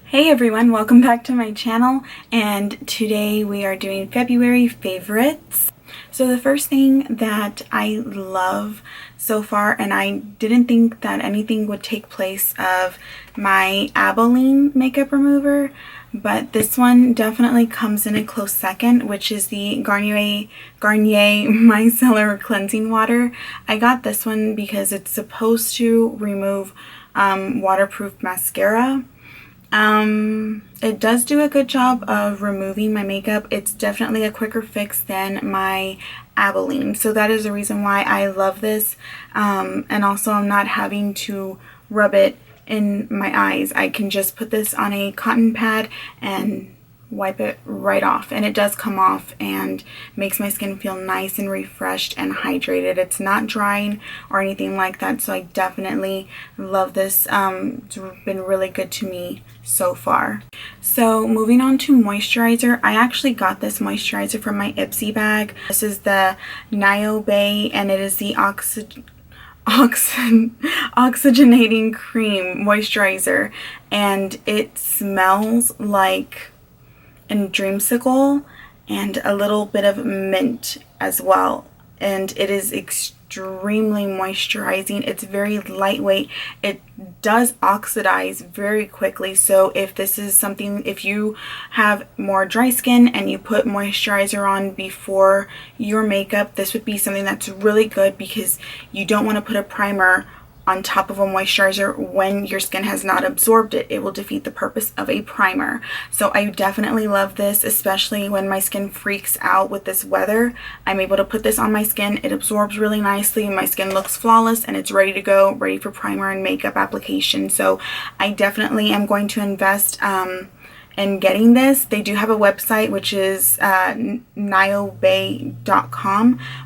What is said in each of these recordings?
Hey everyone, welcome back to my channel, and today we are doing February favorites. So the first thing that I love so far, and I didn't think that anything would take place of my Abilene makeup remover, but this one definitely comes in a close second, which is the Garnier Micellar Cleansing Water. I got this one because it's supposed to remove waterproof mascara. It does do a good job of removing my makeup. It's definitely a quicker fix than my Abilene, so that is the reason why I love this. And also I'm not having to rub it in my eyes. I can just put this on a cotton pad and wipe it right off, and it does come off and makes my skin feel nice and refreshed and hydrated. It's not drying or anything like that, so I definitely love this. It's been really good to me so far. So moving on to moisturizer, I actually got this moisturizer from my Ipsy bag. This is the Niobe, and it is the oxygenating cream moisturizer, and it smells like and dreamsicle and a little bit of mint as well, and it is extremely moisturizing. It's very lightweight. It does oxidize very quickly, so if this is something, if you have more dry skin and you put moisturizer on before your makeup, this would be something that's really good, because you don't want to put a primer on top of a moisturizer when your skin has not absorbed it. It will defeat the purpose of a primer. So I definitely love this, especially when my skin freaks out with this weather. I'm able to put this on my skin. It absorbs really nicely. My skin looks flawless and it's ready to go, ready for primer and makeup application. So I definitely am going to invest in getting this. They do have a website, which is niobe.com.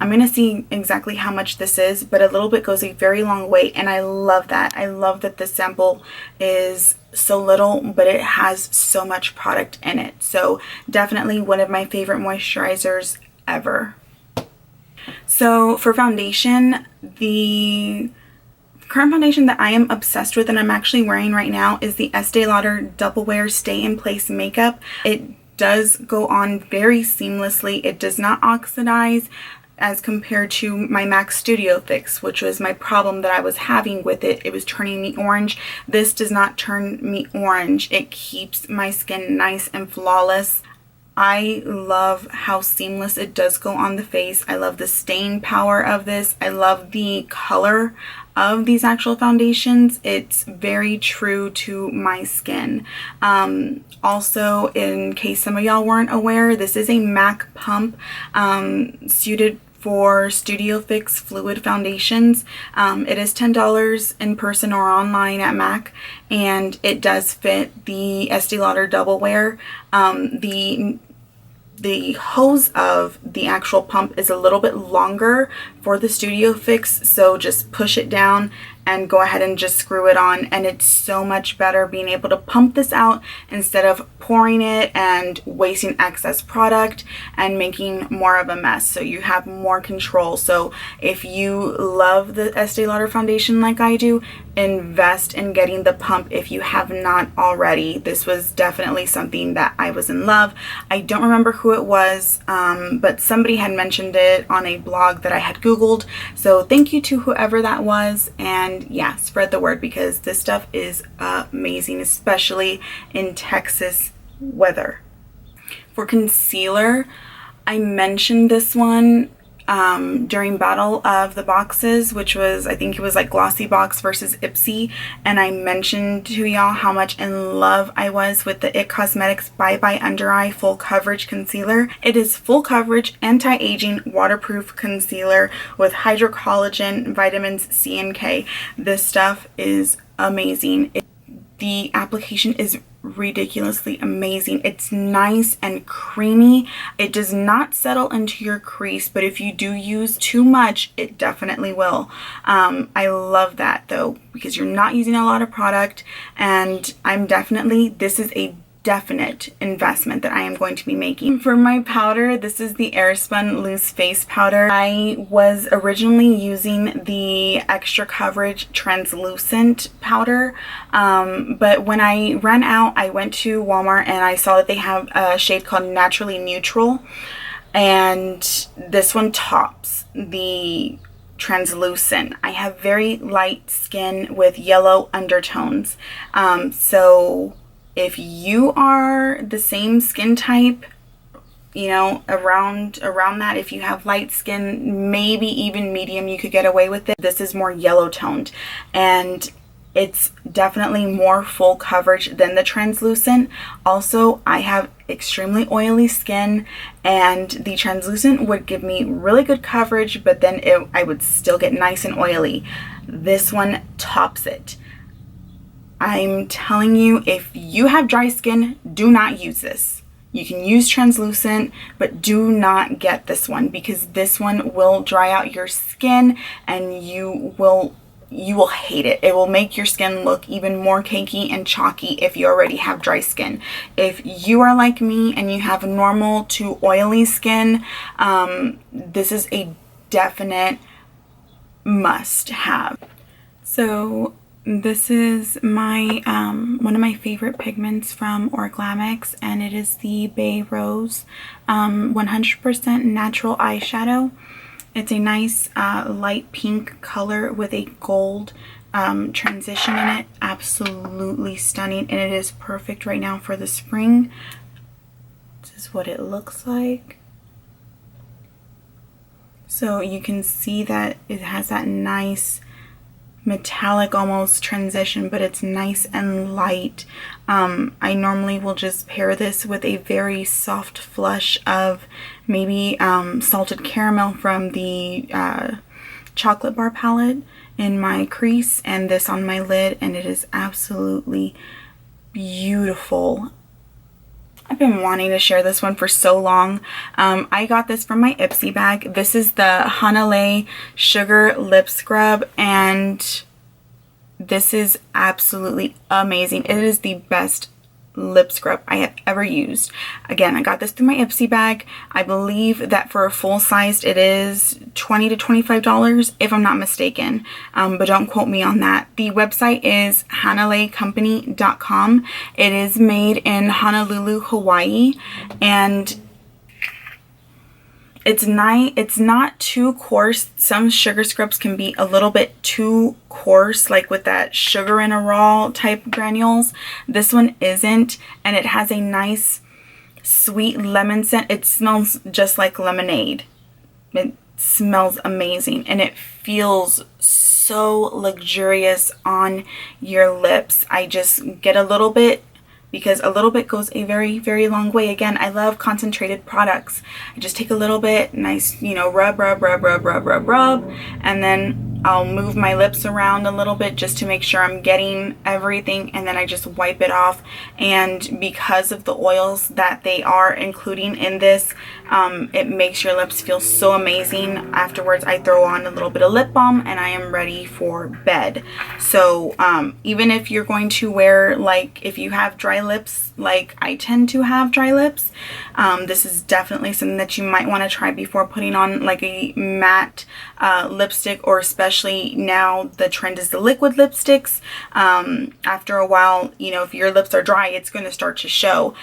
I'm gonna see exactly how much this is, but a little bit goes a very long way, and I love that. I love that the sample is so little, but it has so much product in it. So definitely one of my favorite moisturizers ever. So for foundation, the current foundation that I am obsessed with and I'm actually wearing right now is the Estee Lauder Double Wear Stay in Place Makeup. It does go on very seamlessly. It does not oxidize as compared to my MAC Studio Fix, which was my problem that I was having with it. It was turning me orange. This does not turn me orange. It keeps my skin nice and flawless. I love how seamless it does go on the face. I love the staying power of this. I love the color of these actual foundations. It's very true to my skin. Also, in case some of y'all weren't aware, this is a MAC pump suited for Studio Fix fluid foundations. It is $10 in person or online at MAC, and it does fit the Estee Lauder Double Wear. The hose of the actual pump is a little bit longer for the Studio Fix, so just push it down and go ahead and just screw it on, and it's so much better being able to pump this out instead of pouring it and wasting excess product and making more of a mess. So you have more control. So if you love the Estee Lauder foundation like I do, invest in getting the pump if you have not already. This was definitely something that I was in love. I don't remember who it was, but somebody had mentioned it on a blog that I had Googled. So thank you to whoever that was, and yeah, spread the word, because this stuff is amazing, especially in Texas weather. For concealer, I mentioned this one during Battle of the Boxes, which was, I think it was like Glossy Box versus Ipsy, and I mentioned to y'all how much in love I was with the IT Cosmetics Bye Bye Under Eye Full Coverage Concealer. It is full coverage, anti-aging, waterproof concealer with hydrocollagen, vitamins C and K. This stuff is amazing. The application is ridiculously amazing. It's nice and creamy. It does not settle into your crease, but if you do use too much, it definitely will. I love that though, because you're not using a lot of product, and this is a definite investment that I am going to be making. For my powder, this is the Airspun Loose Face Powder. I was originally using the Extra Coverage Translucent powder, but when I ran out, I went to Walmart and I saw that they have a shade called Naturally Neutral, and this one tops the translucent. I have very light skin with yellow undertones, so if you are the same skin type, you know, around that, if you have light skin, maybe even medium, you could get away with it. This is more yellow toned, and it's definitely more full coverage than the translucent. Also, I have extremely oily skin, and the translucent would give me really good coverage, but then I would still get nice and oily. This one tops it. I'm telling you, if you have dry skin, do not use this. You can use translucent, but do not get this one, because this one will dry out your skin and you will hate it. It will make your skin look even more cakey and chalky if you already have dry skin. If you are like me and you have normal to oily skin, this is a definite must have. So this is my one of my favorite pigments from Orglamix, and it is the Bay Rose 100% natural eyeshadow. It's a nice light pink color with a gold transition in it. Absolutely stunning, and it is perfect right now for the spring. This is what it looks like. So you can see that it has that nice metallic almost transition, but it's nice and light. I normally will just pair this with a very soft flush of maybe salted caramel from the chocolate bar palette in my crease, and this on my lid, and it is absolutely beautiful. I've been wanting to share this one for so long. I got this from my Ipsy bag. This is the Hanalei Sugar Lip Scrub, and this is absolutely amazing. It is the best lip scrub I have ever used. Again, I got this through my Ipsy bag. I believe that for a full size it is $20 to $25 if I'm not mistaken, but don't quote me on that. The website is hanaleicompany.com. It is made in Honolulu, Hawaii, and it's not too coarse. Some sugar scrubs can be a little bit too coarse, like with that sugar in a raw type granules. This one isn't, and it has a nice sweet lemon scent. It smells just like lemonade. It smells amazing, and it feels so luxurious on your lips. I just get a little bit, because a little bit goes a very, very long way. Again, I love concentrated products. I just take a little bit, nice, you know, rub, and then I'll move my lips around a little bit just to make sure I'm getting everything, and then I just wipe it off. And because of the oils that they are including in this, it makes your lips feel so amazing. Afterwards, I throw on a little bit of lip balm and I am ready for bed. So even if you're going to wear, like, if you have dry lips, like I tend to have dry lips, this is definitely something that you might want to try before putting on like a matte lipstick, or especially now the trend is the liquid lipsticks. After a while, you know, if your lips are dry, it's going to start to show.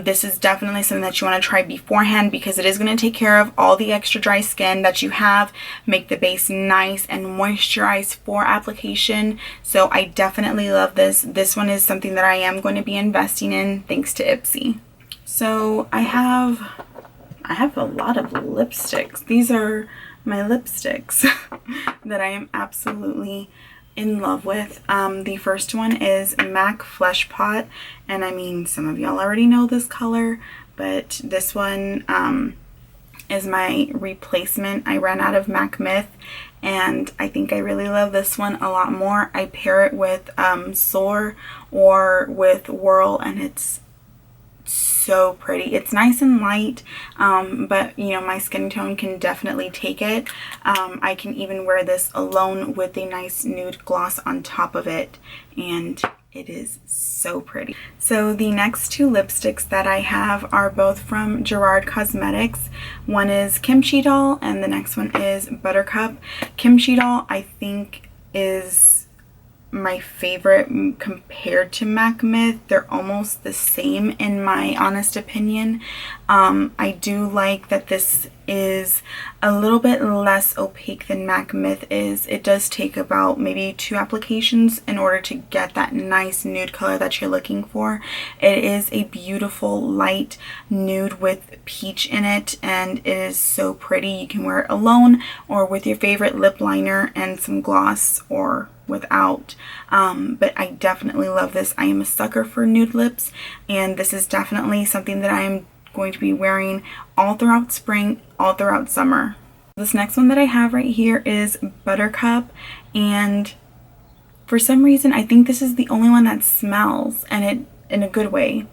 This is definitely something that you want to try beforehand, because it is going to take care of all the extra dry skin that you have, make the base nice and moisturized for application. So I definitely love this. This one is something that I am going to be investing in thanks to Ipsy. So I have a lot of lipsticks. These are my lipsticks that I am absolutely in love with. The first one is MAC Flesh Pot, and I mean, some of y'all already know this color, but this one is my replacement. I ran out of MAC Myth, and I think I really love this one a lot more. I pair it with Soar or with Whirl, and it's so pretty. It's nice and light, but you know, my skin tone can definitely take it. I can even wear this alone with a nice nude gloss on top of it, and It is so pretty. So the next two lipsticks that I have are both from Gerard Cosmetics. One is Kimchi Doll and the next one is Buttercup. Kimchi Doll I think is my favorite compared to MAC Myth. They're almost the same in my honest opinion. I do like that this is a little bit less opaque than MAC Myth is. It does take about maybe 2 applications in order to get that nice nude color that you're looking for. It is a beautiful light nude with peach in it, and it is so pretty. You can wear it alone or with your favorite lip liner and some gloss, or without. But I definitely love this. I am a sucker for nude lips, and this is definitely something that I'm going to be wearing all throughout spring, all throughout summer. This next one that I have right here is Buttercup, and for some reason I think this is the only one that smells, and it in a good way.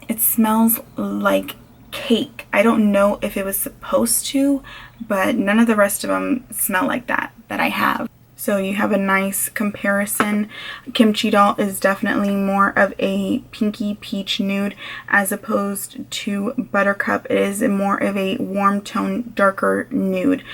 It smells like cake. I don't know if it was supposed to, but none of the rest of them smell like that I have. So you have a nice comparison. Kimchi Doll is definitely more of a pinky peach nude as opposed to Buttercup. It is more of a warm tone, darker nude.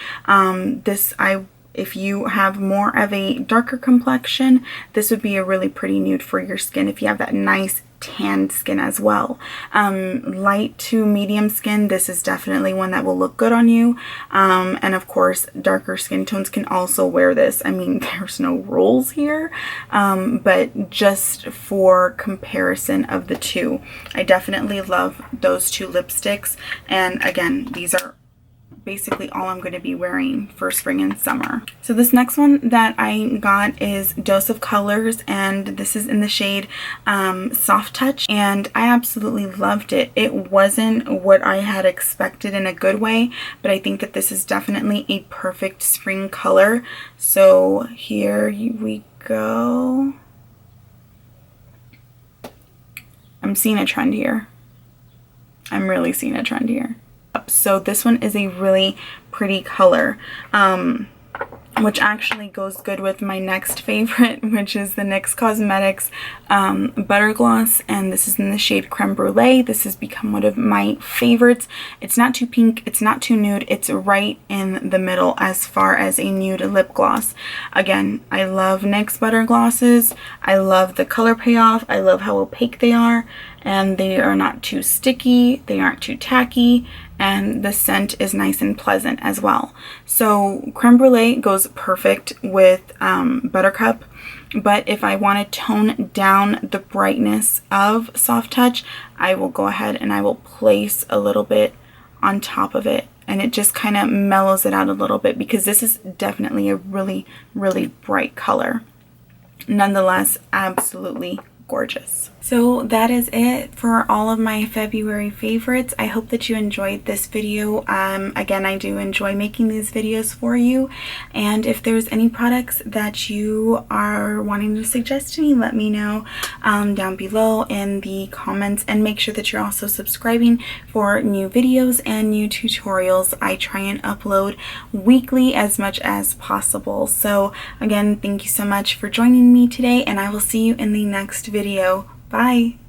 If you have more of a darker complexion, this would be a really pretty nude for your skin if you have that nice tanned skin as well. Light to medium skin, this is definitely one that will look good on you. And of course, darker skin tones can also wear this. I mean, there's no rules here, but just for comparison of the two, I definitely love those two lipsticks. And again, these are basically all I'm going to be wearing for spring and summer. So this next one that I got is Dose of Colors, and this is in the shade Soft Touch, and I absolutely loved it. It wasn't what I had expected in a good way, but I think that this is definitely a perfect spring color. So here we go. I'm seeing a trend here. I'm really seeing a trend here. So this one is a really pretty color, which actually goes good with my next favorite, which is the NYX Cosmetics Butter Gloss, and this is in the shade Creme Brulee. This has become one of my favorites. It's not too pink, it's not too nude, it's right in the middle as far as a nude lip gloss. Again, I love NYX Butter Glosses. I love the color payoff. I love how opaque they are, and they are not too sticky, they aren't too tacky, and the scent is nice and pleasant as well. So Creme Brulee goes perfect with Buttercup, but if I want to tone down the brightness of Soft Touch, I will go ahead and I will place a little bit on top of it, and it just kind of mellows it out a little bit, because this is definitely a really, really bright color. Nonetheless, absolutely gorgeous. So that is it for all of my February favorites. I hope that you enjoyed this video. Again, I do enjoy making these videos for you, and if there's any products that you are wanting to suggest to me, let me know down below in the comments, and make sure that you're also subscribing for new videos and new tutorials. I try and upload weekly as much as possible. So again, thank you so much for joining me today, and I will see you in the next video. Bye!